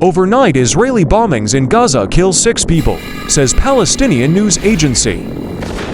Overnight Israeli bombings in Gaza kill 6 people, says Palestinian news agency.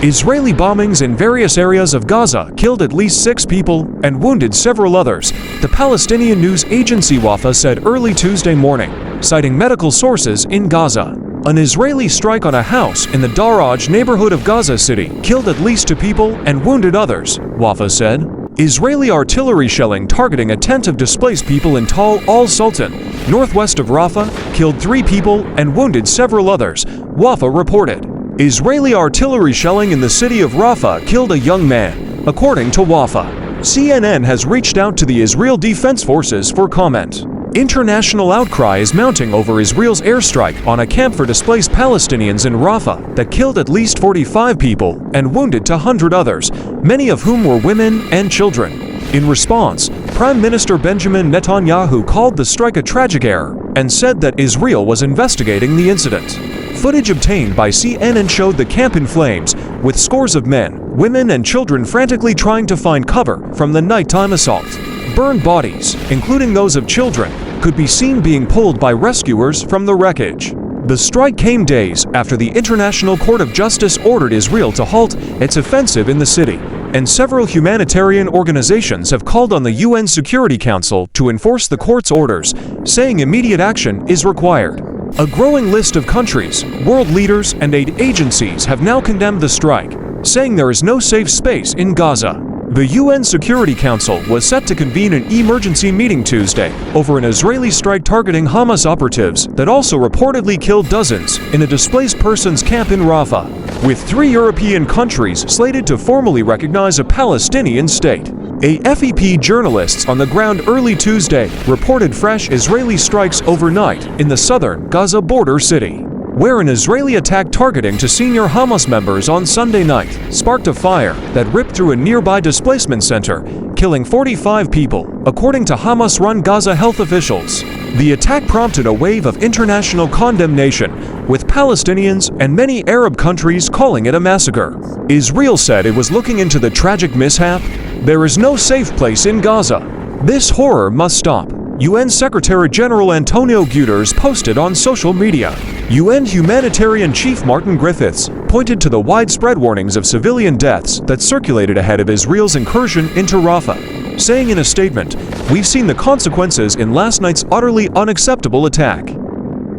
Israeli bombings in various areas of Gaza killed at least 6 people and wounded several others, the Palestinian news agency Rafah said early Tuesday morning, citing medical sources in Gaza. An Israeli strike on a house in the Daraj neighborhood of Gaza City killed at least 2 people and wounded others, Rafah said. Israeli artillery shelling targeting a tent of displaced people in Tal al-Sultan, northwest of Rafah, killed 3 people and wounded several others, Rafah reported. Israeli artillery shelling in the city of Rafah killed a young man, according to Rafah. CNN has reached out to the Israel Defense Forces for comment. International outcry is mounting over Israel's airstrike on a camp for displaced Palestinians in Rafah that killed at least 45 people and wounded 100 others, many of whom were women and children. In response, Prime Minister Benjamin Netanyahu called the strike a tragic error and said that Israel was investigating the incident. Footage obtained by CNN showed the camp in flames, with scores of men, women and children frantically trying to find cover from the nighttime assault. Burned bodies, including those of children, could be seen being pulled by rescuers from the wreckage. The strike came days after the International Court of Justice ordered Israel to halt its offensive in the city, and several humanitarian organizations have called on the UN Security Council to enforce the court's orders, saying immediate action is required. A growing list of countries, world leaders, and aid agencies have now condemned the strike, saying there is no safe space in Gaza. The UN Security Council was set to convene an emergency meeting Tuesday over an Israeli strike targeting Hamas operatives that also reportedly killed dozens in a displaced persons camp in Rafah, with 3 European countries slated to formally recognize a Palestinian state. AFP journalists on the ground early Tuesday reported fresh Israeli strikes overnight in the southern Gaza border city, where an Israeli attack targeting to senior Hamas members on Sunday night sparked a fire that ripped through a nearby displacement center, killing 45 people, according to Hamas-run Gaza health officials. The attack prompted a wave of international condemnation, with Palestinians and many Arab countries calling it a massacre. Israel said it was looking into the tragic mishap. There is no safe place in Gaza. This horror must stop, UN Secretary-General Antonio Guterres posted on social media. UN Humanitarian Chief Martin Griffiths pointed to the widespread warnings of civilian deaths that circulated ahead of Israel's incursion into Rafah, saying in a statement, "We've seen the consequences in last night's utterly unacceptable attack.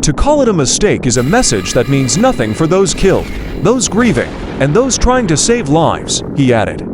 To call it a mistake is a message that means nothing for those killed, those grieving, and those trying to save lives," he added.